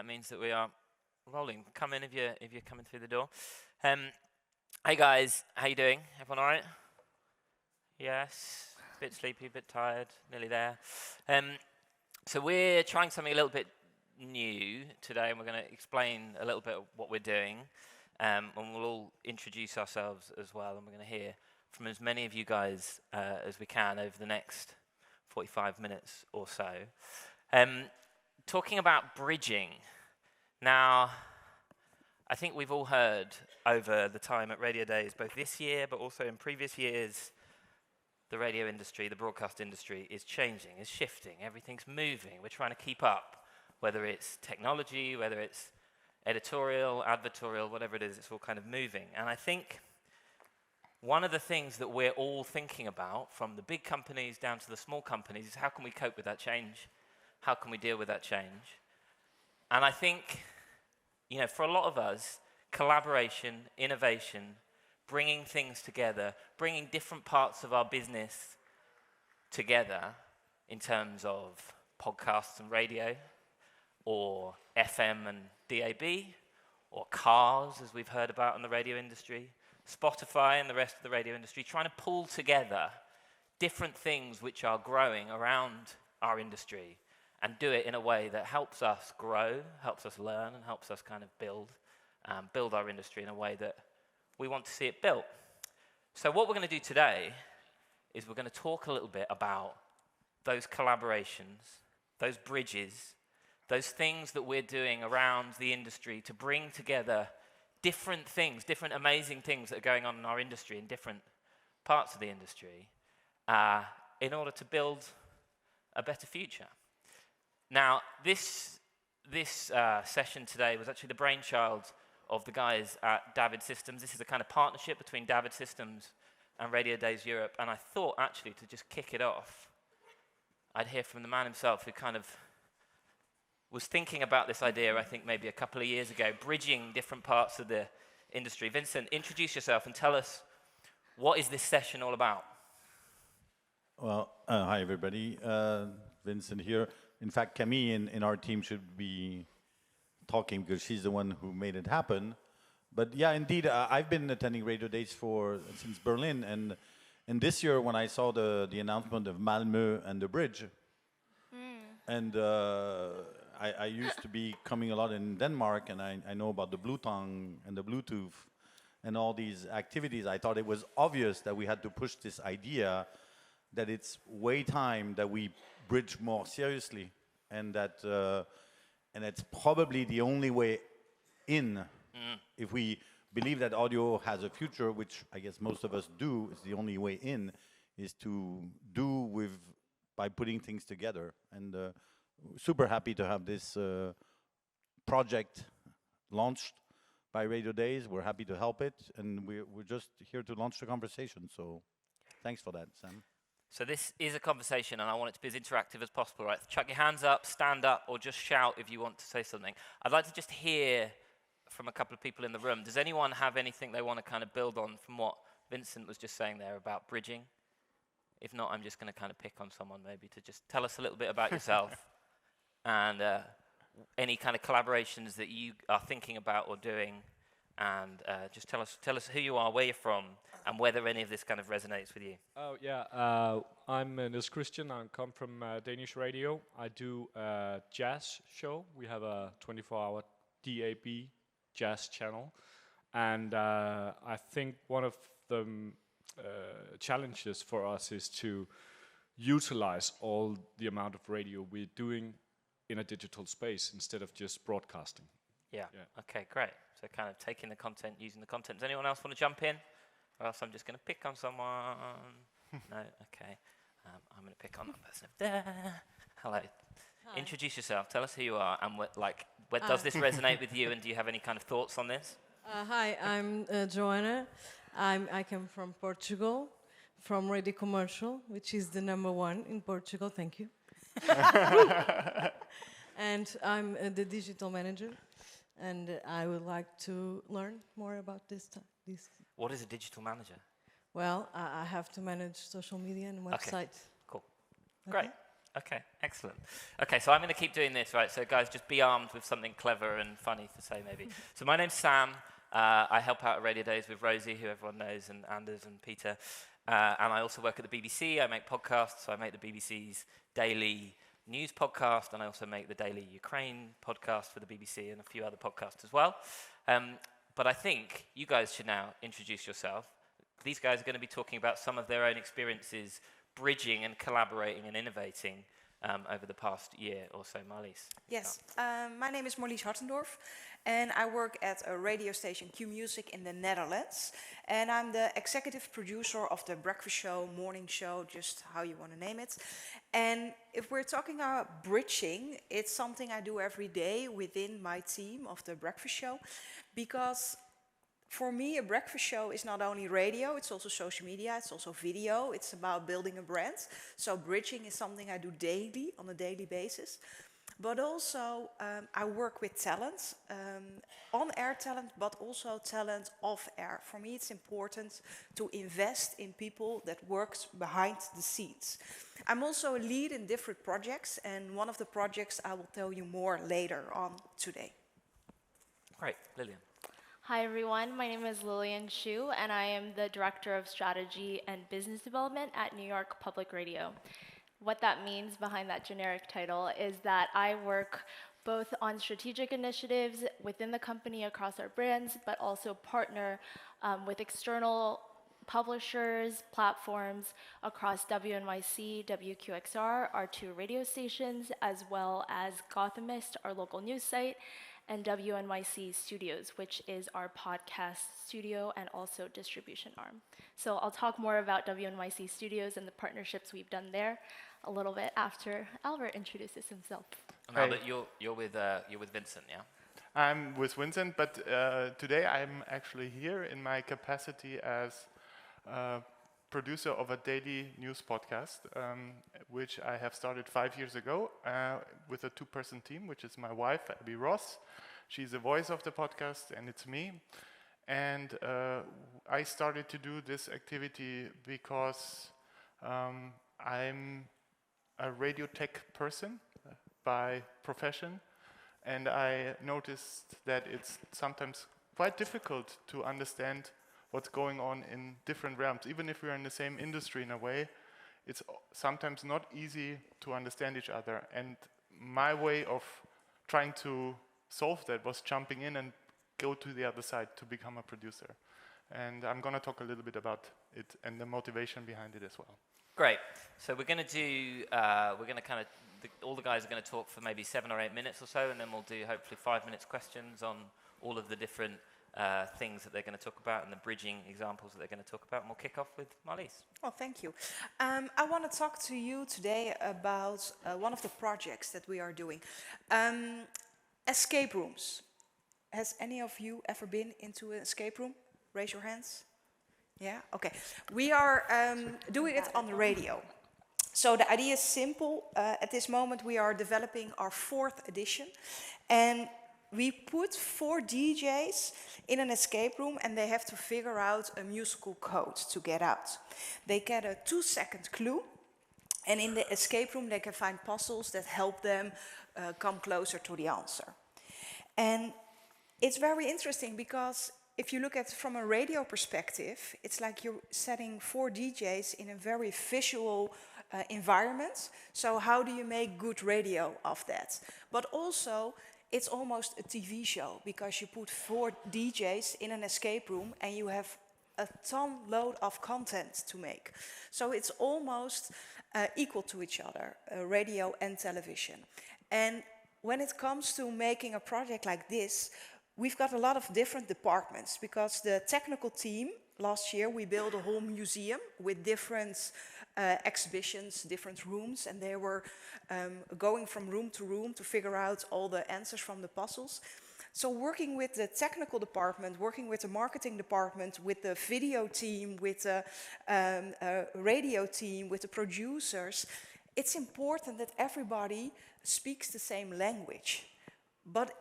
that means that we are rolling. Come in if you're coming through the door. Hey guys, how you doing? Everyone all right? Yes. A bit sleepy, a bit tired, nearly there. So we're trying something a little bit new today, and we're going to explain a little bit of what we're doing, and we'll all introduce ourselves as well, and we're going to hear from as many of you guys as we can over the next 45 minutes or so. Talking about bridging. Now, I think we've all heard over the time at Radio Days, both this year but also in previous years, the radio industry, the broadcast industry is changing, is shifting, everything's moving. We're trying to keep up, whether it's technology, whether it's editorial, advertorial, whatever it is, it's all kind of moving. And I think one of the things that we're all thinking about, from the big companies down to the small companies, is how can we cope with that change? How can we deal with that change? And I think, you know, for a lot of us, collaboration, innovation, bringing things together, bringing different parts of our business together in terms of podcasts and radio, or FM and DAB, or cars, as we've heard about in the radio industry, Spotify and the rest of the radio industry, trying to pull together different things which are growing around our industry and do it in a way that helps us grow, helps us learn, and helps us kind of build our industry in a way that we want to see it built. So what we're going to do today is we're going to talk a little bit about those collaborations, those bridges, those things that we're doing around the industry to bring together different things, different amazing things that are going on in our industry, in different parts of the industry, in order to build a better future. Now, this session today was actually the brainchild of the guys at David Systems. This is a kind of partnership between David Systems and Radio Days Europe, and I thought actually to just kick it off, I'd hear from the man himself who kind of was thinking about this idea, I think maybe a couple of years ago, bridging different parts of the industry. Vincent, introduce yourself and tell us, what is this session all about? Well, hi everybody, Vincent here. In fact, Camille in our team should be talking because she's the one who made it happen. But yeah, indeed, I've been attending Radio Days since Berlin, and this year when I saw the announcement of Malmö and the bridge, and I used to be coming a lot in Denmark, and I know about the Blue Tongue and the Bluetooth and all these activities. I thought it was obvious that we had to push this idea that it's way time that we bridge more seriously, and that and it's probably the only way in. If we believe that audio has a future, which I guess most of us do, is the only way in, is to do by putting things together. And super happy to have this project launched by Radio Days. We're happy to help it, and we're just here to launch the conversation. So thanks for that, Sam. So this is a conversation, and I want it to be as interactive as possible, right? Chuck your hands up, stand up, or just shout if you want to say something. I'd like to just hear from a couple of people in the room. Does anyone have anything they want to kind of build on from what Vincent was just saying there about bridging? If not, I'm just going to kind of pick on someone maybe to just tell us a little bit about yourself and any kind of collaborations that you are thinking about or doing, and just tell us who you are, where you're from, and whether any of this kind of resonates with you. Oh yeah, I'm Niels Christian. I come from Danish radio. I do a jazz show. We have a 24-hour DAB jazz channel, and I think one of the challenges for us is to utilize all the amount of radio we're doing in a digital space instead of just broadcasting. Yeah. Okay, great. So kind of taking the content, using the content. Does anyone else want to jump in? Or else I'm just going to pick on someone. No? Okay. I'm going to pick on that person up there. Hello. Hi. Introduce yourself. Tell us who you are, and does this resonate with you, and do you have any kind of thoughts on this? Hi, I'm Joanna. I come from Portugal, from Radio Commercial, which is the #1 in Portugal. Thank you. And I'm the digital manager, and I would like to learn more about this. What is a digital manager? Well, I have to manage social media and website. Okay. Cool. Great. Okay, excellent. Okay, so I'm going to keep doing this, right? So guys, just be armed with something clever and funny to say, maybe. So my name's Sam. I help out at Radio Days with Rosie, who everyone knows, and Anders and Peter. And I also work at the BBC. I make podcasts. So I make the BBC's daily news podcast, and I also make the daily Ukraine podcast for the BBC and a few other podcasts as well. But I think you guys should now introduce yourself. These guys are going to be talking about some of their own experiences bridging and collaborating and innovating over the past year or so. Marlies. Yes, my name is Marlies Hartendorf, and I work at a radio station, Q Music, in the Netherlands. And I'm the executive producer of the breakfast show, morning show, just how you want to name it. And if we're talking about bridging, it's something I do every day within my team of the breakfast show, because for me, a breakfast show is not only radio, it's also social media, it's also video, it's about building a brand. So bridging is something I do daily, on a daily basis. But also, I work with talent, on-air talent, but also talent off-air. For me, it's important to invest in people that works behind the scenes. I'm also a lead in different projects, and one of the projects I will tell you more later on today. Great, Lillian. Hi everyone, my name is Lillian Shu and I am the Director of Strategy and Business Development at New York Public Radio. What that means behind that generic title is that I work both on strategic initiatives within the company across our brands, but also partner with external publishers, platforms across WNYC, WQXR, our two radio stations, as well as Gothamist, our local news site, and WNYC Studios, which is our podcast studio and also distribution arm. So I'll talk more about WNYC Studios and the partnerships we've done there a little bit after Albert introduces himself. And Albert, you're with Vincent, yeah? I'm with Vincent, but today I'm actually here in my capacity as producer of a daily news podcast, which I have started 5 years ago with a two-person team, which is my wife, Abby Ross. She's the voice of the podcast, and it's me. And I started to do this activity because I'm a radio tech person by profession, and I noticed that it's sometimes quite difficult to understand what's going on in different realms. Even if we're in the same industry in a way, it's sometimes not easy to understand each other. And my way of trying to solve that was jumping in and go to the other side to become a producer. And I'm going to talk a little bit about it and the motivation behind it as well. Great. So we're going to do, all the guys are going to talk for maybe 7 or 8 minutes or so, and then we'll do hopefully 5 minutes questions on all of the different things that they're going to talk about and the bridging examples that they're going to talk about. And we'll kick off with Marlies. Oh, thank you. I want to talk to you today about one of the projects that we are doing. Escape rooms. Has any of you ever been into an escape room? Raise your hands. Yeah, okay. We are doing it on the radio. So the idea is simple. At this moment we are developing our 4th edition, and we put 4 DJs in an escape room and they have to figure out a musical code to get out. They get a 2-second clue, and in the escape room they can find puzzles that help them come closer to the answer. And it's very interesting because if you look at it from a radio perspective, it's like you're setting 4 DJs in a very visual environment. So how do you make good radio of that? But also, it's almost a TV show because you put 4 DJs in an escape room and you have a ton load of content to make. So it's almost equal to each other, radio and television. And when it comes to making a project like this, we've got a lot of different departments because the technical team, last year we built a whole museum with different exhibitions, different rooms, and they were going from room to figure out all the answers from the puzzles. So working with the technical department, working with the marketing department, with the video team, with the radio team, with the producers, it's important that everybody speaks the same language. But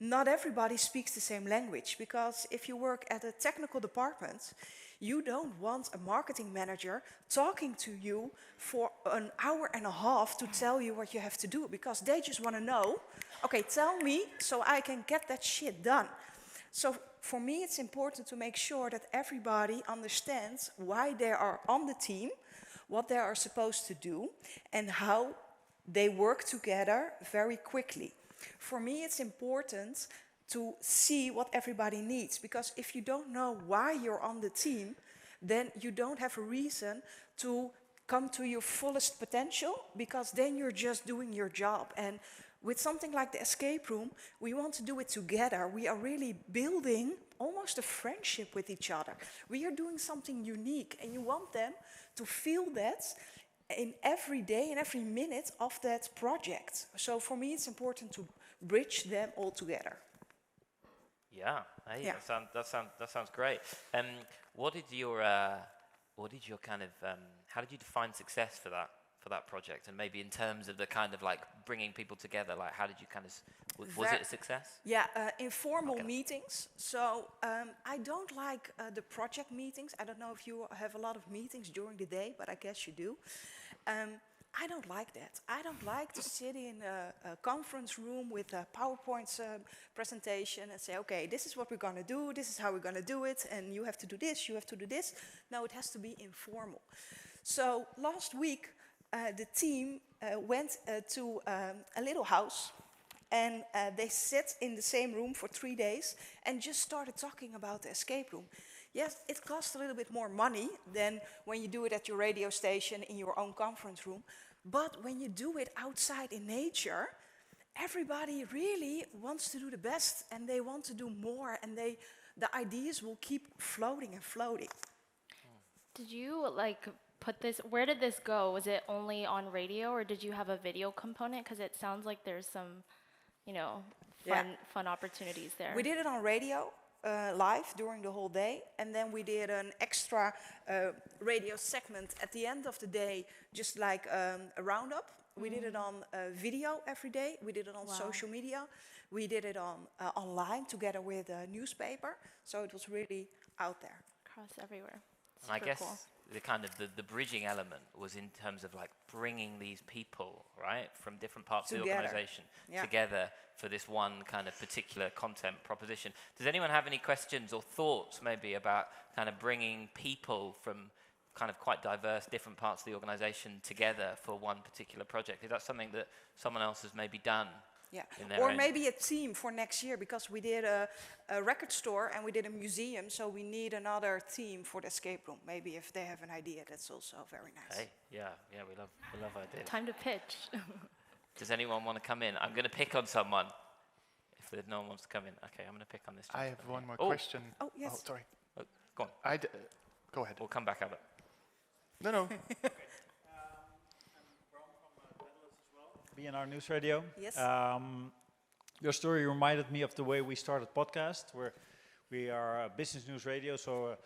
not everybody speaks the same language, because if you work at a technical department, you don't want a marketing manager talking to you for an hour and a half to tell you what you have to do, because they just want to know, okay, tell me so I can get that shit done. So for me, it's important to make sure that everybody understands why they are on the team, what they are supposed to do, and how they work together very quickly. For me, it's important to see what everybody needs, because if you don't know why you're on the team, then you don't have a reason to come to your fullest potential, because then you're just doing your job. And with something like the escape room, we want to do it together. We are really building almost a friendship with each other. We are doing something unique, and you want them to feel that in every day and every minute of that project. So for me, it's important to bridge them all together. Yeah, hey, Yeah. that sounds great. What did your kind of how did you define success for that project? And maybe in terms of the kind of like bringing people together, like how did you kind of was it a success? Yeah, informal meetings. So I don't like the project meetings. I don't know if you have a lot of meetings during the day, but I guess you do. I don't like that. I don't like to sit in a conference room with a PowerPoint presentation and say, okay, this is what we're going to do, this is how we're going to do it, and you have to do this, you have to do this. No, it has to be informal. So last week, the team went to a little house, and they sat in the same room for 3 days and just started talking about the escape room. Yes, it costs a little bit more money than when you do it at your radio station in your own conference room. But when you do it outside in nature, everybody really wants to do the best, and they want to do more, and the ideas will keep floating and floating. Did you like put this, where did this go? Was it only on radio, or did you have a video component? Because it sounds like there's some, fun opportunities there. We did it on radio. Live during the whole day, and then we did an extra radio segment at the end of the day, just like a roundup. We did it on video every day. We did it on social media. We did it on online together with a newspaper. So it was really out there. Across everywhere. And I guess cool. the kind of the bridging element was in terms of like bringing these people, right, from different parts of the organization together for this one kind of particular content proposition. Does anyone have any questions or thoughts maybe about kind of bringing people from kind of quite diverse different parts of the organization together for one particular project? Is that something that someone else has maybe done? Yeah, in their or own? maybe a team for next year, because we did a record store and we did a museum, so we need another team for the escape room. Maybe if they have an idea, that's also very nice. Hey, yeah, we love ideas. Time to pitch. Does anyone want to come in? I'm going to pick on someone. If no one wants to come in, okay, I'm going to pick on this. I have one more question. Oh, yes. Oh, sorry. Oh, go on. Go ahead. We'll come back at it. No. BNR News Radio. Yes. Your story reminded me of the way we started podcast, where we are a business news radio, so a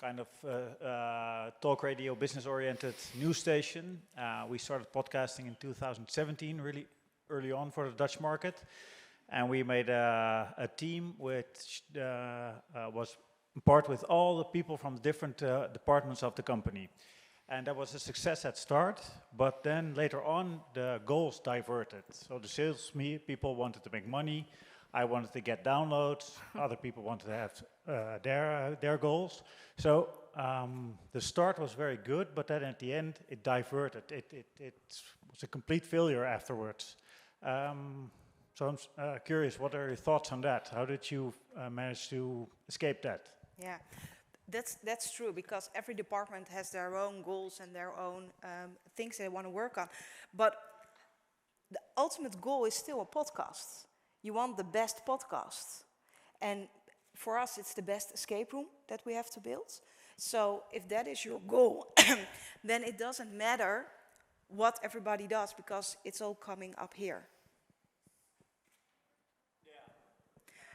kind of talk radio, business-oriented news station. We started podcasting in 2017, really early on for the Dutch market. And we made a team which was part with all the people from different departments of the company. And that was a success at start, but then later on the goals diverted. So the sales people wanted to make money, I wanted to get downloads, other people wanted to have their goals. So the start was very good, but then at the end it diverted. It was a complete failure afterwards. So I'm curious, what are your thoughts on that? How did you manage to escape that? Yeah, that's true, because every department has their own goals and their own things they want to work on. But the ultimate goal is still a podcast. You want the best podcast. And for us, it's the best escape room that we have to build. So if that is your goal, then it doesn't matter what everybody does, because it's all coming up here.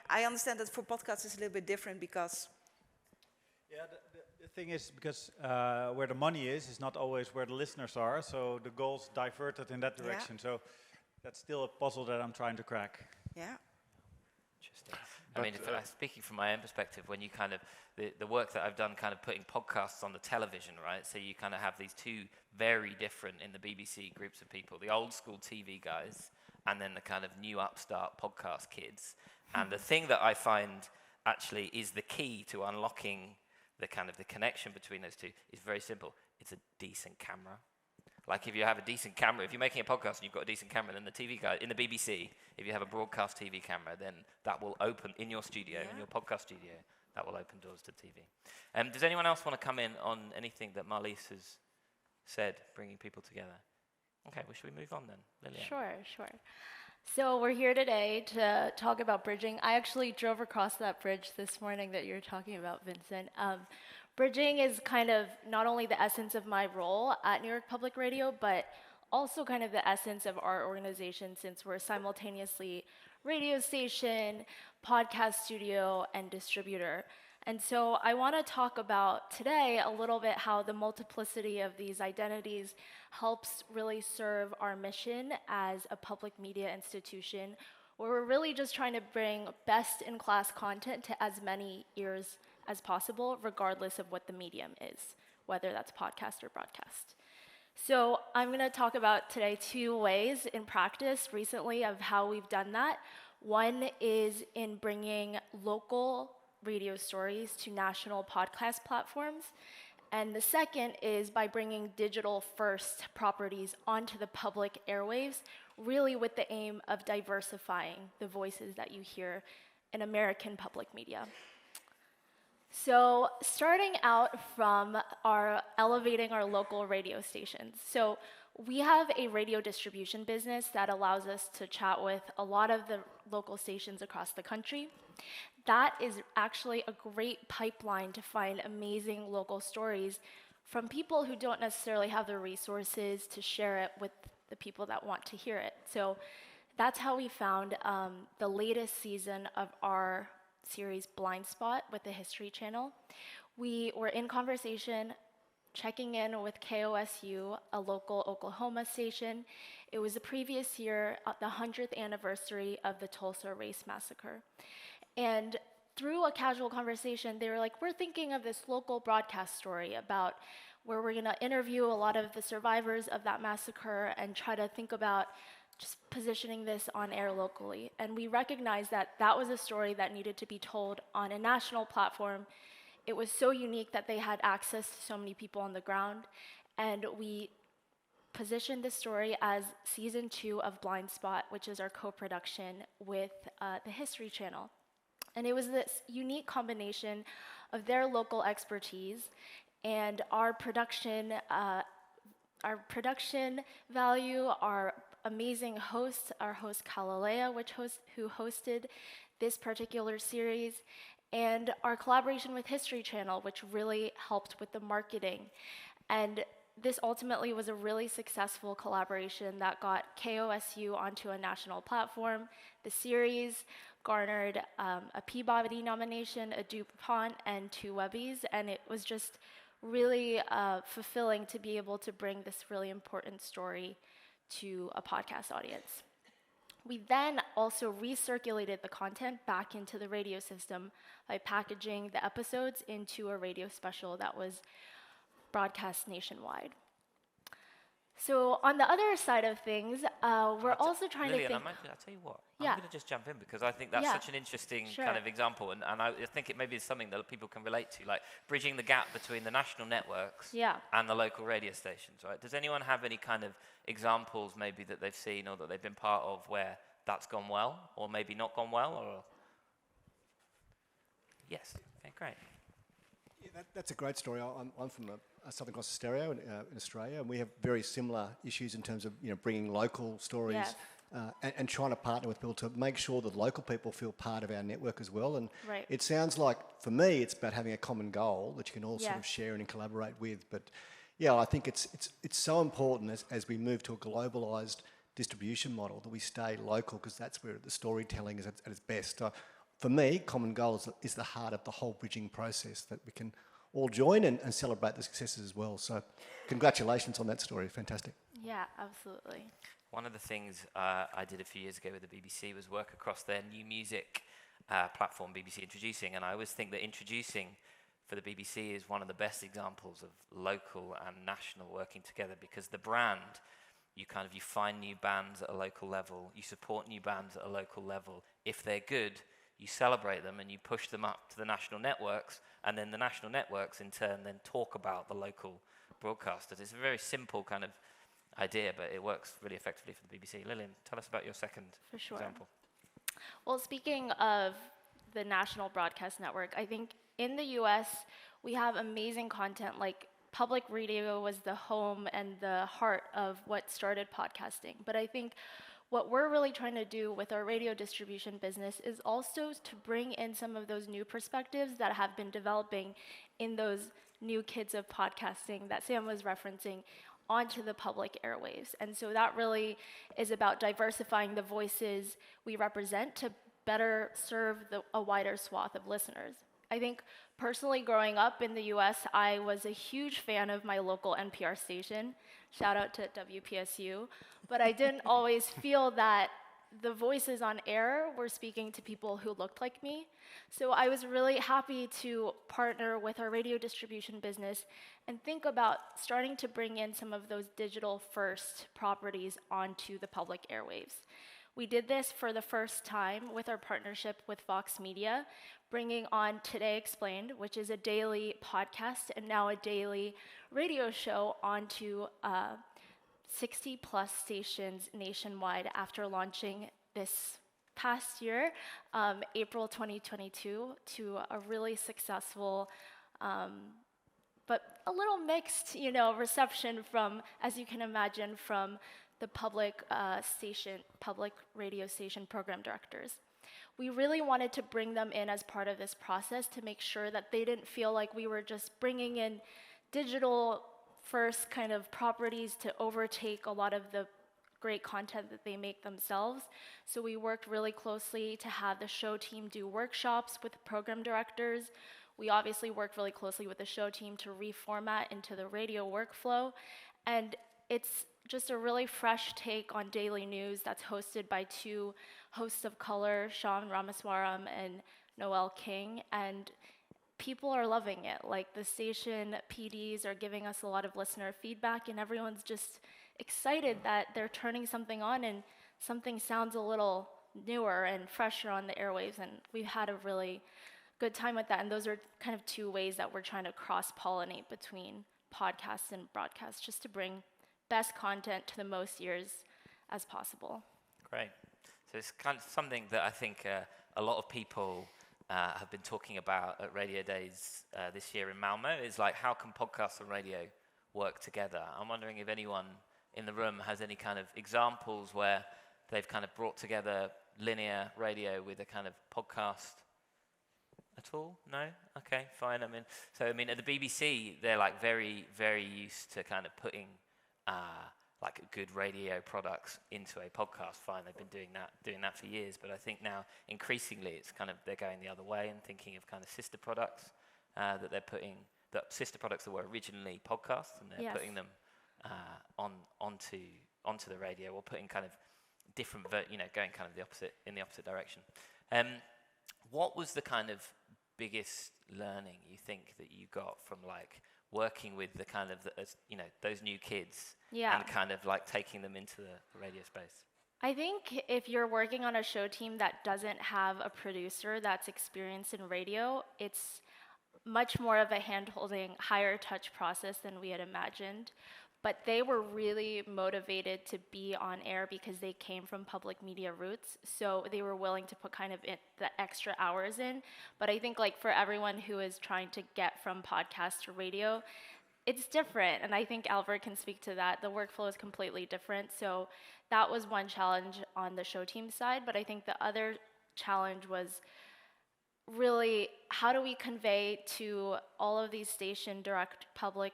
I understand that for podcasts it's a little bit different, because... Yeah, the thing is, because where the money is not always where the listeners are, so the goals diverted in that direction. So that's still a puzzle that I'm trying to crack. Yeah. interesting. I mean, speaking from my own perspective, when you kind of, the work that I've done kind of putting podcasts on the television, right? So you kind of have these two very different in the BBC groups of people, the old school TV guys and then the kind of new upstart podcast kids. And the thing that I find actually is the key to unlocking the kind of the connection between those two is very simple. It's a decent camera. Like if you have a decent camera, if you're making a podcast and you've got a decent camera, then the TV guy, in the BBC, if you have a broadcast TV camera, then that will open in your studio, in your podcast studio, that will open doors to TV. Does anyone else want to come in on anything that Marlies has said, bringing people together? Okay, well, should we move on then, Lillian? Sure. So we're here today to talk about bridging. I actually drove across that bridge this morning that you're talking about, Vincent. Bridging is kind of not only the essence of my role at New York Public Radio, but also kind of the essence of our organization, since we're simultaneously radio station, podcast studio, and distributor. And so I want to talk about today a little bit how the multiplicity of these identities helps really serve our mission as a public media institution, where we're really just trying to bring best-in-class content to as many ears as possible, regardless of what the medium is, whether that's podcast or broadcast. So I'm going to talk about today 2 ways in practice recently of how we've done that. One is in bringing local radio stories to national podcast platforms. And the second is by bringing digital-first properties onto the public airwaves, really with the aim of diversifying the voices that you hear in American public media. So starting out from elevating our local radio stations. So we have a radio distribution business that allows us to chat with a lot of the local stations across the country. That is actually a great pipeline to find amazing local stories from people who don't necessarily have the resources to share it with the people that want to hear it. So that's how we found the latest season of our series Blind Spot with the History Channel. We were in conversation, checking in with KOSU, a local Oklahoma station. It was the previous year, the 100th anniversary of the Tulsa Race Massacre. And through a casual conversation, they were like, we're thinking of this local broadcast story about where we're gonna interview a lot of the survivors of that massacre and try to think about just positioning this on air locally. And we recognized that that was a story that needed to be told on a national platform. It was so unique that they had access to so many people on the ground. And we positioned the story as season 2 of Blind Spot, which is our co-production with the History Channel. And it was this unique combination of their local expertise and our production value, our amazing hosts, our host Kalalea, who hosted this particular series, and our collaboration with History Channel, which really helped with the marketing. And this ultimately was a really successful collaboration that got KOSU onto a national platform. The series garnered a Peabody nomination, a DuPont, and 2 Webbies, and it was just really fulfilling to be able to bring this really important story to a podcast audience. We then also recirculated the content back into the radio system by packaging the episodes into a radio special that was broadcast nationwide. So on the other side of things, we're also trying Lillian, to think... I'll tell you what, Yeah. I'm going to just jump in because I think that's such an interesting kind of example, and I think it maybe is something that people can relate to, like bridging the gap between the national networks and the local radio stations, right? Does anyone have any kind of examples maybe that they've seen or that they've been part of where that's gone well, or maybe not gone well, or... Yes, okay, great. Yeah, that's a great story. I'm from Southern Cross Stereo in Australia, and we have very similar issues in terms of bringing local stories and trying to partner with people to make sure that local people feel part of our network as well. And it sounds like, for me, it's about having a common goal that you can all sort of share and collaborate with. But yeah, I think it's so important as we move to a globalised distribution model that we stay local, because that's where the storytelling is at its best. For me, common goal is the heart of the whole bridging process, that we can all join and celebrate the successes as well. So congratulations on that story. Fantastic. Yeah, absolutely. One of the things I did a few years ago with the BBC was work across their new music platform, BBC Introducing, and I always think that Introducing for the BBC is one of the best examples of local and national working together, because the brand, you find new bands at a local level, you support new bands at a local level. If they're good, you celebrate them and you push them up to the national networks, and then the national networks in turn then talk about the local broadcasters. It's a very simple kind of idea, but it works really effectively for the BBC. Lillian, tell us about your second example. Well, speaking of the national broadcast network, I think in the US, we have amazing content. Like, public radio was the home and the heart of what started podcasting. But I think what we're really trying to do with our radio distribution business is also to bring in some of those new perspectives that have been developing in those new kids of podcasting that Sam was referencing onto the public airwaves. And so that really is about diversifying the voices we represent to better serve a wider swath of listeners. I think personally, growing up in the US, I was a huge fan of my local NPR station. Shout out to WPSU. But I didn't always feel that the voices on air were speaking to people who looked like me. So I was really happy to partner with our radio distribution business and think about starting to bring in some of those digital first properties onto the public airwaves. We did this for the first time with our partnership with Vox Media, bringing on Today Explained, which is a daily podcast and now a daily radio show, onto 60 plus stations nationwide after launching this past year, April 2022, to a really successful but a little mixed, reception from, as you can imagine, from the public radio station program directors. We really wanted to bring them in as part of this process to make sure that they didn't feel like we were just bringing in digital first kind of properties to overtake a lot of the great content that they make themselves. So we worked really closely to have the show team do workshops with program directors. We obviously worked really closely with the show team to reformat into the radio workflow. And it's just a really fresh take on daily news that's hosted by two hosts of color, Sean Ramaswaram and Noel King, and people are loving it. Like, the station PDs are giving us a lot of listener feedback, and everyone's just excited that they're turning something on and something sounds a little newer and fresher on the airwaves, and we've had a really good time with that. And those are kind of two ways that we're trying to cross-pollinate between podcasts and broadcasts, just to bring best content to the most ears as possible. Great. So it's kind of something that I think a lot of people have been talking about at Radio Days this year in Malmö, is like, how can podcasts and radio work together? I'm wondering if anyone in the room has any kind of examples where they've kind of brought together linear radio with a kind of podcast at all? No? Okay, fine. At the BBC, they're like very, very used to kind of putting like good radio products into a podcast. Fine, they've been doing that for years, but I think now increasingly it's kind of, they're going the other way and thinking of kind of sister products that they're putting, sister products that were originally podcasts, and they're putting them onto the radio, or putting kind of different, going kind of in the opposite direction. What was the kind of biggest learning you think that you got from like working with the kind of those new kids, and kind of like taking them into the radio space? I think if you're working on a show team that doesn't have a producer that's experienced in radio, it's much more of a hand-holding, higher touch process than we had imagined. But they were really motivated to be on air because they came from public media roots, so they were willing to put kind of the extra hours in. But I think, like, for everyone who is trying to get from podcast to radio, it's different, and I think Albert can speak to that. The workflow is completely different, so that was one challenge on the show team side. But I think the other challenge was really, how do we convey to all of these station public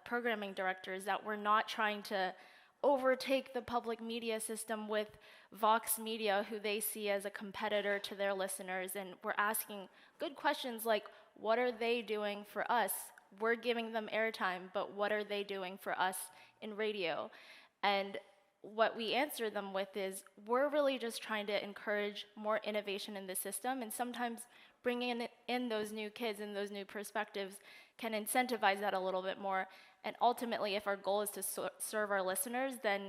programming directors that we're not trying to overtake the public media system with Vox Media, who they see as a competitor to their listeners, and we're asking good questions like, what are they doing for us? We're giving them airtime, but what are they doing for us in radio? And what we answer them with is, we're really just trying to encourage more innovation in the system, and sometimes bringing in those new kids and those new perspectives can incentivize that a little bit more. And ultimately, if our goal is to serve our listeners, then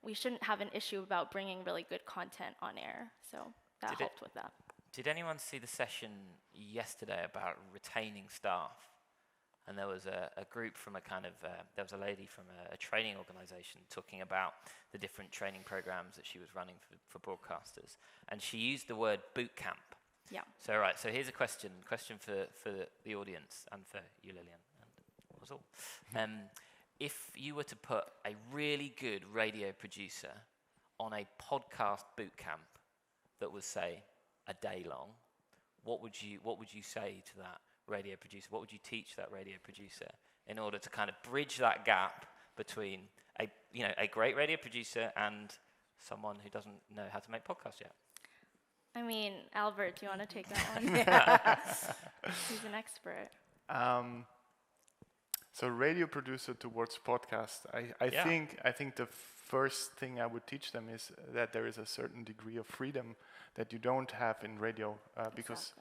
we shouldn't have an issue about bringing really good content on air. So that helped with that. Did anyone see the session yesterday about retaining staff? And there was a group from there was a lady from a training organization talking about the different training programs that she was running for broadcasters. And she used the word boot camp. Yeah. So here's a question for the audience and for you, Lillian, and that was all. If you were to put a really good radio producer on a podcast boot camp that was, say, a day long, what would you say to that radio producer? What would you teach that radio producer in order to kind of bridge that gap between a great radio producer and someone who doesn't know how to make podcasts yet? I mean, Albert, do you want to take that one? He's an expert. So radio producer towards podcast, I think the first thing I would teach them is that there is a certain degree of freedom that you don't have in radio, because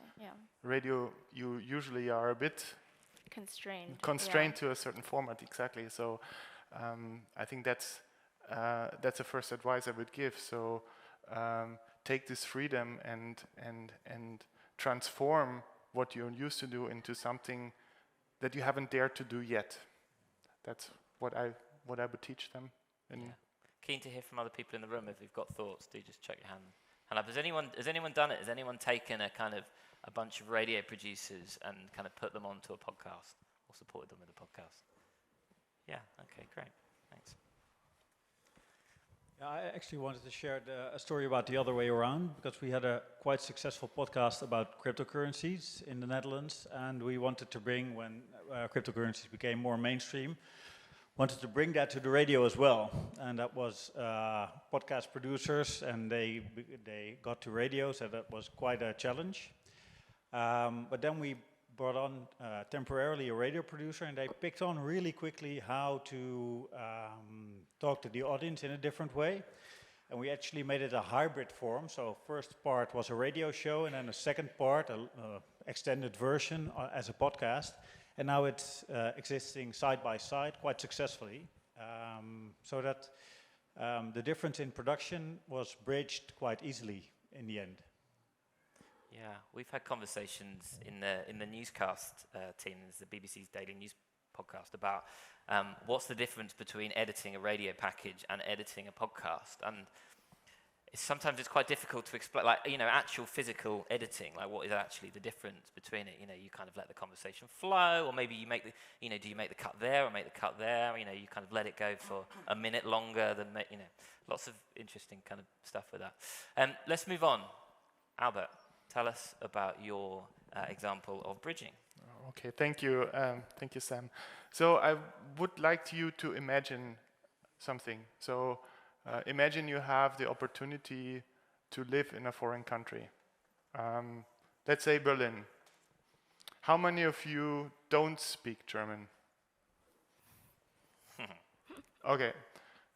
radio, you usually are a bit constrained to a certain format, exactly. So I think that's the first advice I would give. So take this freedom and transform what you're used to do into something that you haven't dared to do yet. That's what I would teach them. Keen to hear from other people in the room. If you've got thoughts, do just check your hand up. Has anyone done it? Has anyone taken a bunch of radio producers and kind of put them onto a podcast or supported them with a podcast? Yeah. Okay. Great. Thanks. Yeah, I actually wanted to share a story about the other way around, because we had a quite successful podcast about cryptocurrencies in the Netherlands, and we wanted to bring, when cryptocurrencies became more mainstream, wanted to bring that to the radio as well. And that was podcast producers, and they got to radio, so that was quite a challenge. But then we brought on temporarily a radio producer, and they picked on really quickly how to talk to the audience in a different way. And we actually made it a hybrid form. So first part was a radio show, and then a second part, an extended version as a podcast. And now it's existing side by side quite successfully. So that the difference in production was bridged quite easily in the end. Yeah, we've had conversations in the newscast team, the BBC's daily news podcast, about what's the difference between editing a radio package and editing a podcast. And sometimes it's quite difficult to explain, actual physical editing, what is actually the difference between it. You kind of let the conversation flow, or maybe you make do you make the cut there or make the cut there? You kind of let it go for a minute longer than, lots of interesting kind of stuff with that. Let's move on. Albert, tell us about your example of bridging. Okay, thank you, Sam. So I would like you to imagine something. So imagine you have the opportunity to live in a foreign country. Let's say Berlin. How many of you don't speak German? Okay,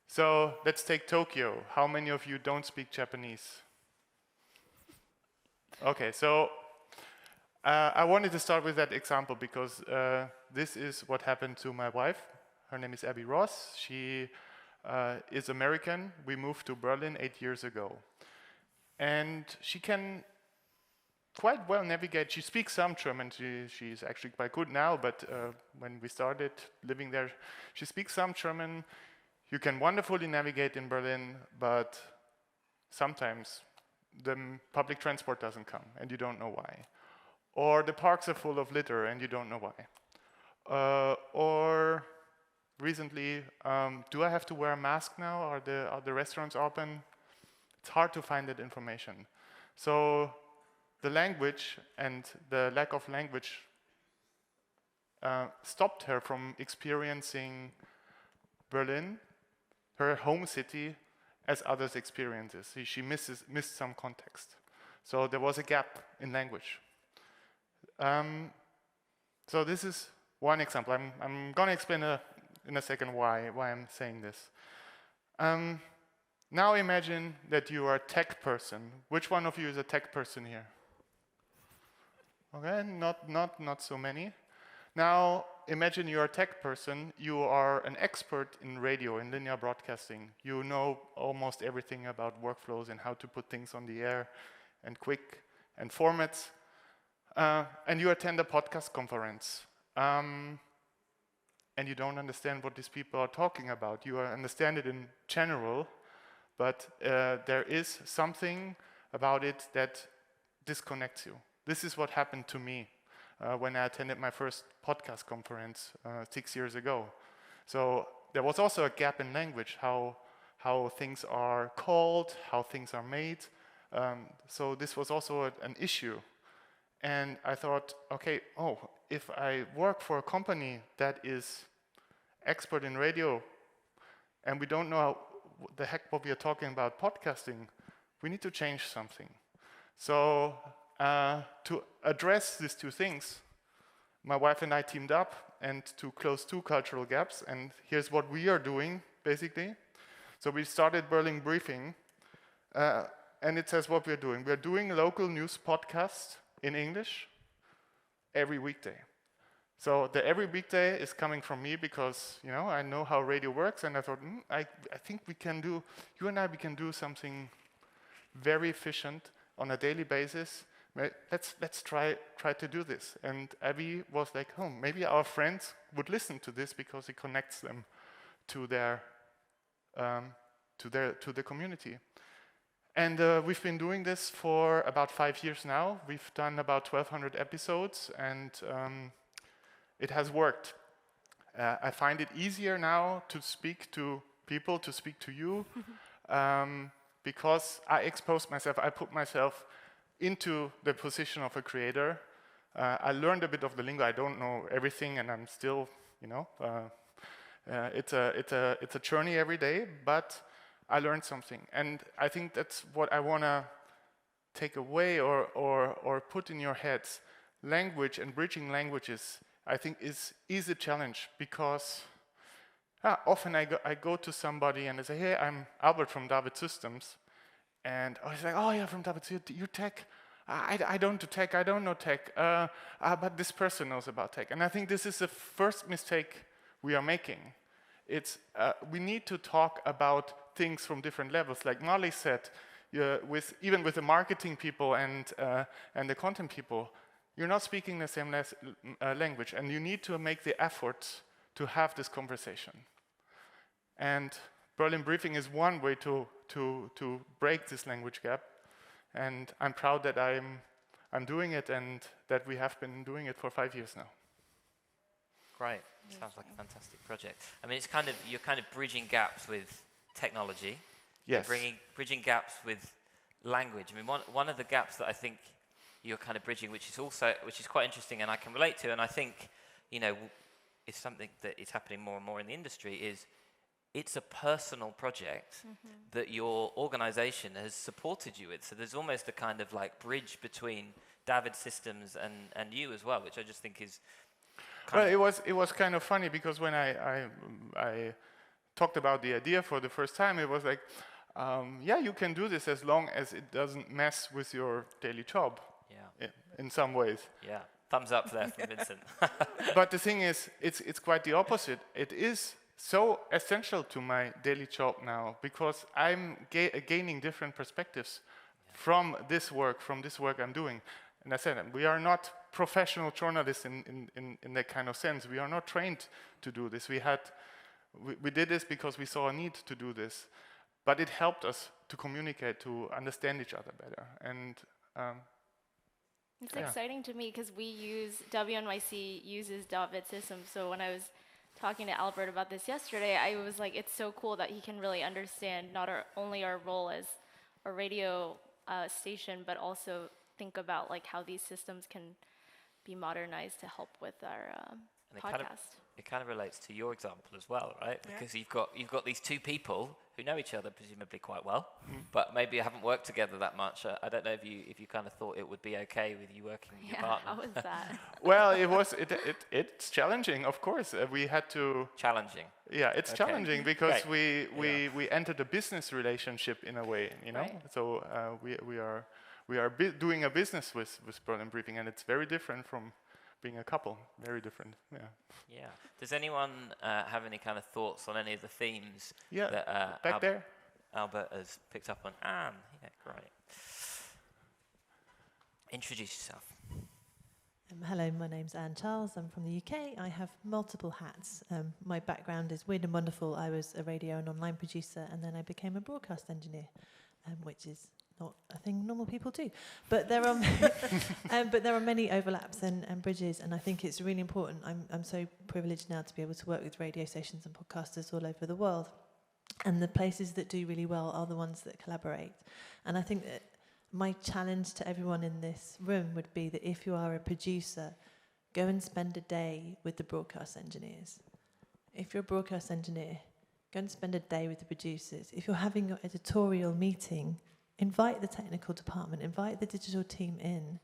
so let's take Tokyo. How many of you don't speak Japanese? Okay, so I wanted to start with that example because this is what happened to my wife. Her name is Abby Ross. She is American. We moved to Berlin 8 years ago. And she can quite well navigate. She speaks some German. She's actually quite good now, but when we started living there, she speaks some German. You can wonderfully navigate in Berlin, but sometimes the public transport doesn't come, and you don't know why. Or the parks are full of litter, and you don't know why. Or recently, do I have to wear a mask now? Are the restaurants open? It's hard to find that information. So the language and the lack of language stopped her from experiencing Berlin, her home city, as others experience it. She missed some context. So there was a gap in language. So this is one example. I'm going to explain in a second why I'm saying this. Now imagine that you are a tech person. Which one of you is a tech person here? Okay, not so many. Now imagine you're a tech person. You are an expert in radio, in linear broadcasting. You know almost everything about workflows and how to put things on the air and quick and formats. And you attend a podcast conference. And you don't understand what these people are talking about. You understand it in general, but there is something about it that disconnects you. This is what happened to me when I attended my first podcast conference 6 years ago. So there was also a gap in language, how things are called, how things are made. So this was also an issue. And I thought, okay, if I work for a company that is expert in radio and we don't know the heck what we are talking about podcasting, we need to change something. So to address these two things, my wife and I teamed up and to close two cultural gaps, and here's what we are doing, basically. So we started Berlin Briefing, and it says what we're doing. We're doing local news podcasts in English every weekday. So the every weekday is coming from me because, I know how radio works, and I thought, I think we can do, you and I, we can do something very efficient on a daily basis. Let's try to do this. And Abby was like, maybe our friends would listen to this because it connects them to their to the community. And we've been doing this for about 5 years now. We've done about 1,200 episodes, and it has worked. I find it easier now to speak to people, to speak to you, because I expose myself, I put myself into the position of a creator. I learned a bit of the lingo. I don't know everything, and I'm still, it's a journey every day, but I learned something. And I think that's what I want to take away or put in your heads. Language and bridging languages, I think, is a challenge because often I go to somebody and I say, hey, I'm Albert from David Systems. And he's like, oh yeah, from David, you tech? I don't do tech, I don't know tech, but this person knows about tech. And I think this is the first mistake we are making. It's we need to talk about things from different levels. Like Marley said, even with the marketing people and the content people, you're not speaking the same language, and you need to make the effort to have this conversation. And Berlin Briefing is one way to break this language gap, and I'm proud that I'm doing it and that we have been doing it for 5 years now. Great. Sounds like a fantastic project. I mean, you're kind of bridging gaps with technology. Yes. Bridging gaps with language. I mean, one of the gaps that I think you're kind of bridging, which is quite interesting, and I can relate to, and I think, is something that is happening more and more in the industry, is it's a personal project that your organization has supported you with. So there's almost a kind of like bridge between David Systems and you as well, which I just think is it was kind of funny because when I talked about the idea for the first time, it was like, you can do this as long as it doesn't mess with your daily job. Yeah. In some ways. Yeah. Thumbs up there from Vincent. But the thing is, it's quite the opposite. It is so essential to my daily job now because I'm gaining different perspectives from this work I'm doing. And I said, we are not professional journalists in that kind of sense. We are not trained to do this. We did this because we saw a need to do this. But it helped us to communicate, to understand each other better. And it's exciting to me because WNYC uses David Systems. So when I was talking to Albert about this yesterday, I was like, it's so cool that he can really understand not only our role as a radio station, but also think about like how these systems can be modernized to help with our podcast. it kind of relates to your example as well, right? Because you've got these two people who know each other presumably quite well, but maybe haven't worked together that much. I don't know if you kind of thought it would be okay with you working with your partner. How was that? Well, it's challenging, of course. We had to. Challenging. Yeah, it's Okay. challenging because Great. we entered a business relationship in a way, you know. Right. So we are doing a business with Berlin Briefing, and it's very different from being a couple. Very different. Yeah. Yeah. Does anyone have any kind of thoughts on any of the themes that Back there. Albert has picked up on? Anne. Yeah, great. Introduce yourself. Hello, my name's Anne Charles. I'm from the UK. I have multiple hats. My background is weird and wonderful. I was a radio and online producer, and then I became a broadcast engineer, which is not a thing normal people do. But there are, but there are many overlaps and bridges, and I think it's really important. I'm so privileged now to be able to work with radio stations and podcasters all over the world, and the places that do really well are the ones that collaborate. And I think that my challenge to everyone in this room would be that if you are a producer, go and spend a day with the broadcast engineers. If you're a broadcast engineer, go and spend a day with the producers. If you're having your editorial meeting, invite the technical department, invite the digital team in.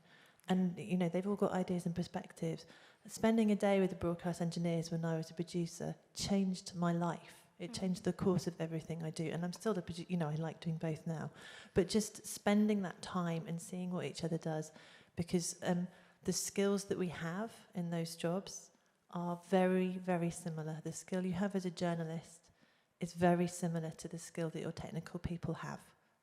And, you know, they've all got ideas and perspectives. Spending a day with the broadcast engineers when I was a producer changed my life. It changed the course of everything I do. And I'm still I like doing both now. But just spending that time and seeing what each other does, because the skills that we have in those jobs are very, very similar. The skill you have as a journalist is very similar to the skill that your technical people have.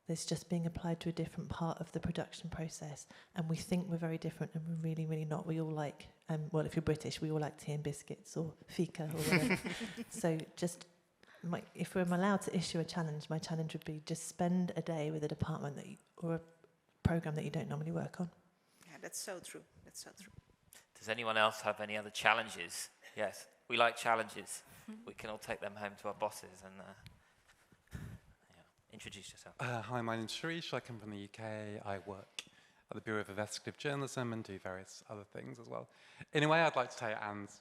It's just being applied to a different part of the production process. And we think we're very different, and we're really, really not. We all like, well, if you're British, we all like tea and biscuits or fika or whatever. So just, if I'm allowed to issue a challenge, my challenge would be just spend a day with a department or a program that you don't normally work on. Yeah, that's so true. That's so true. Does anyone else have any other challenges? Yes, we like challenges. We can all take them home to our bosses and introduce yourself. Hi, my name's Sharish. I come from the UK. I work at the Bureau of Investigative Journalism and do various other things as well. In a way, I'd like to take Anne's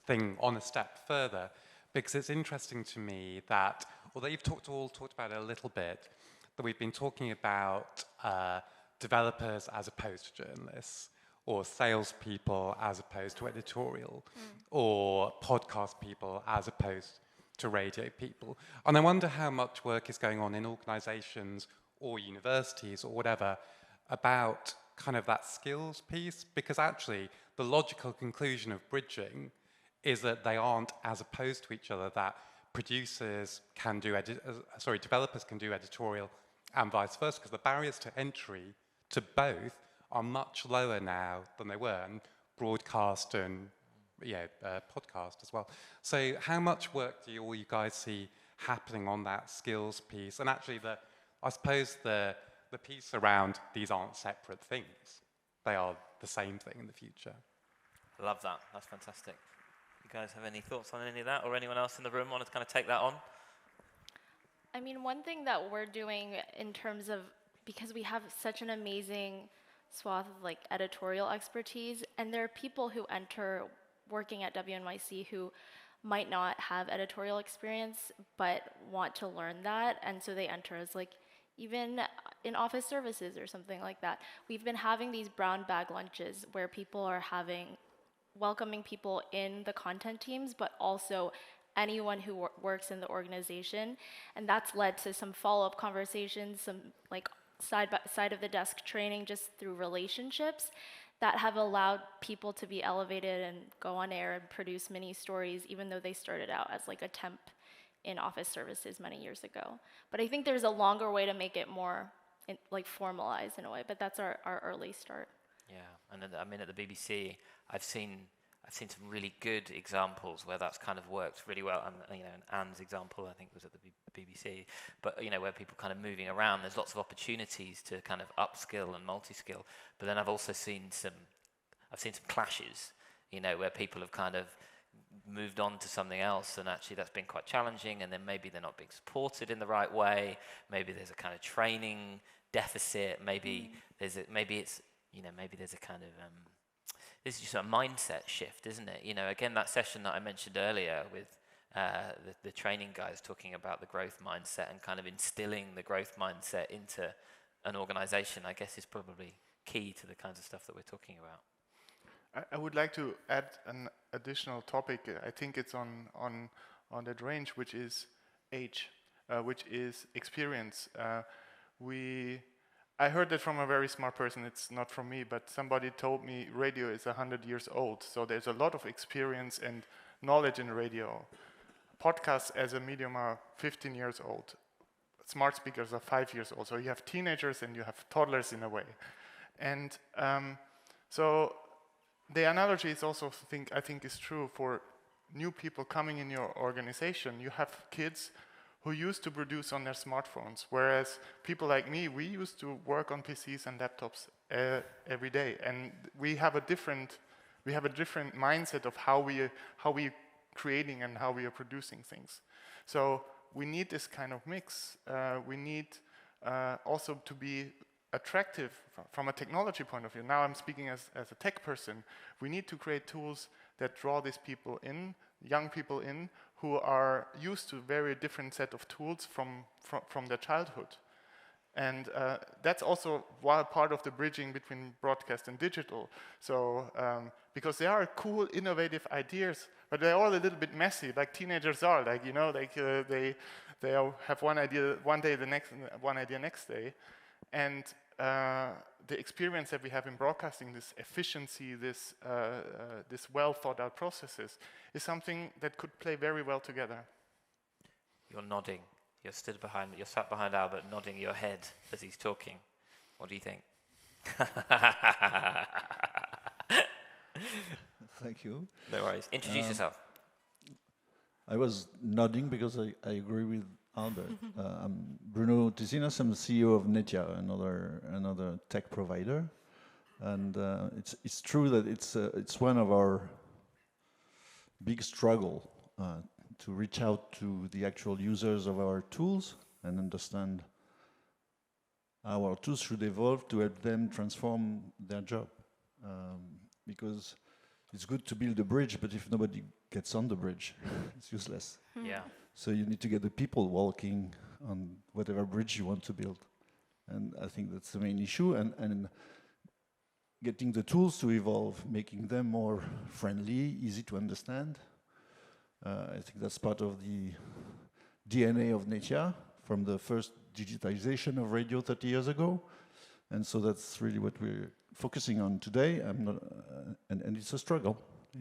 thing on a step further, because it's interesting to me that, although you've talked about it a little bit, that we've been talking about developers as opposed to journalists, or salespeople as opposed to editorial, or podcast people as opposed to radio people. And I wonder how much work is going on in organizations or universities or whatever about kind of that skills piece, because actually the logical conclusion of bridging is that they aren't as opposed to each other, that developers can do editorial and vice versa, because the barriers to entry to both are much lower now than they were, and broadcast and podcast as well. So how much work do you guys see happening on that skills piece? And actually, I suppose the piece around these aren't separate things. They are the same thing in the future. Love that. That's fantastic. You guys have any thoughts on any of that, or anyone else in the room want to kind of take that on? I mean, one thing that we're doing in terms of, because we have such an amazing swath of like editorial expertise, and there are people who enter working at WNYC who might not have editorial experience but want to learn that, and so they enter as like even in office services or something like that. We've been having these brown bag lunches where people are welcoming people in the content teams, but also anyone who works in the organization, and that's led to some follow-up conversations, some like side of the desk training just through relationships that have allowed people to be elevated and go on air and produce mini stories, even though they started out as like a temp in office services many years ago. But I think there's a longer way to make it more like formalized in a way, but that's our early start. Yeah, and I mean at the BBC, I've seen some really good examples where that's kind of worked really well. And Anne's example, I think, was at the BBC. But where people kind of moving around, there's lots of opportunities to kind of upskill and multi-skill. But then I've also seen some clashes, where people have kind of moved on to something else, and actually that's been quite challenging. And then maybe they're not being supported in the right way. Maybe there's a kind of training deficit. Maybe there's a kind of this is just a mindset shift, isn't it? You know, again, that session that I mentioned earlier with the training guys talking about the growth mindset and kind of instilling the growth mindset into an organization, I guess is probably key to the kinds of stuff that we're talking about. I would like to add an additional topic. I think it's on that range, which is age, which is experience. I heard that from a very smart person. It's not from me, but somebody told me radio is 100 years old. So there's a lot of experience and knowledge in radio. Podcasts as a medium are 15 years old. Smart speakers are 5 years old. So you have teenagers and you have toddlers in a way. And so the analogy is also, I think is true for new people coming in your organization. You have kids who used to produce on their smartphones, whereas people like me, we used to work on PCs and laptops every day, and we have a different mindset of how we creating and how we are producing things. So we need this kind of mix. We need also to be attractive from a technology point of view. Now I'm speaking as a tech person. We need to create tools that draw these people in, young people in, who are used to very different set of tools from their childhood. And that's also part of the bridging between broadcast and digital. So, because there are cool, innovative ideas, but they're all a little bit messy, like teenagers are. Like, you know, like they have one idea one day, one idea next day. And the experience that we have in broadcasting, this efficiency, this well thought out processes, is something that could play very well together. You're nodding. You're sat behind Albert, nodding your head as he's talking. What do you think? Thank you. No worries. Introduce yourself. I was nodding because I agree with Albert. I'm Bruno Tisinas. I'm the CEO of Netia, another tech provider, and it's true that it's one of our big struggle to reach out to the actual users of our tools and understand how our tools should evolve to help them transform their job. Because it's good to build a bridge, but if nobody gets on the bridge, it's useless. Yeah. So you need to get the people walking on whatever bridge you want to build. And I think that's the main issue. And getting the tools to evolve, making them more friendly, easy to understand. I think that's part of the DNA of Netia from the first digitization of radio 30 years ago. And so that's really what we're focusing on today. And it's a struggle.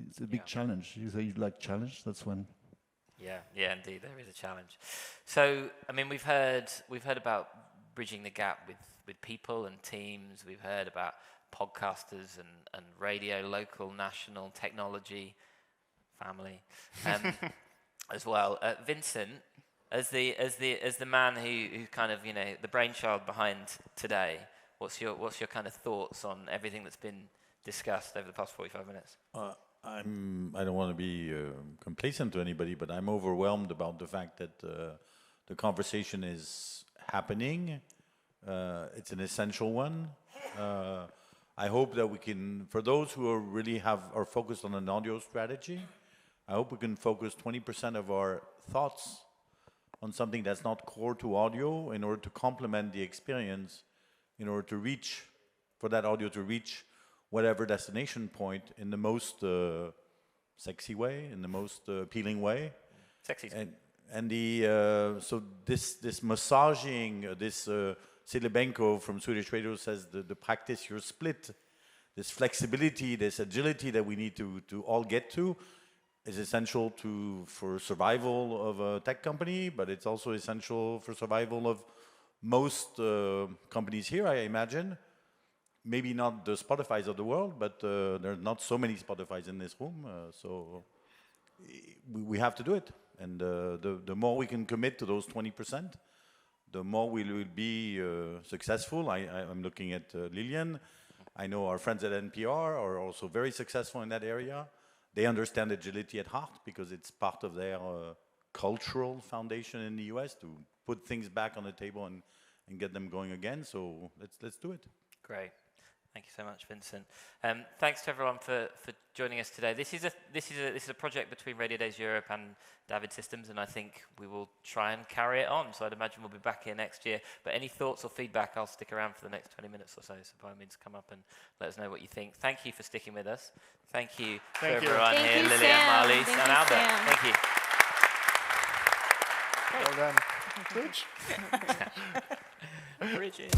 It's a big challenge. You say you like challenge, that's one. Yeah, indeed, there is a challenge. So, I mean, we've heard about bridging the gap with people and teams. We've heard about podcasters and radio, local, national, technology, family, as well. Vincent, as the man who kind of, you know, the brainchild behind today, what's your kind of thoughts on everything that's been discussed over the past 45 minutes? I don't want to be complacent to anybody, but I'm overwhelmed about the fact that the conversation is happening. It's an essential one. I hope that we can, for those who are focused on an audio strategy, I hope we can focus 20% of our thoughts on something that's not core to audio in order to complement the experience, in order to reach, for that audio to reach whatever destination point in the most sexy way, in the most appealing way. Sexy. And so this massaging, Silibenko from Swedish Radio says the practice your split, this flexibility, this agility that we need to all get to is essential for survival of a tech company, but it's also essential for survival of most companies here, I imagine. Maybe not the Spotifys of the world, but there are not so many Spotifys in this room, so we have to do it. And the more we can commit to those 20%, the more we will be successful. I'm looking at Lillian. I know our friends at NPR are also very successful in that area. They understand agility at heart because it's part of their cultural foundation in the US to put things back on the table and get them going again. So let's do it. Great. Thank you so much, Vincent. Thanks to everyone for joining us today. This is a project between Radiodays Europe and David Systems, and I think we will try and carry it on. So I'd imagine we'll be back here next year. But any thoughts or feedback, I'll stick around for the next 20 minutes or so. So by all means, come up and let us know what you think. Thank you for sticking with us. Thank you to everyone here, Lillian, Marlies, and Albert. Thank you. Well done. Bridge. Bridges.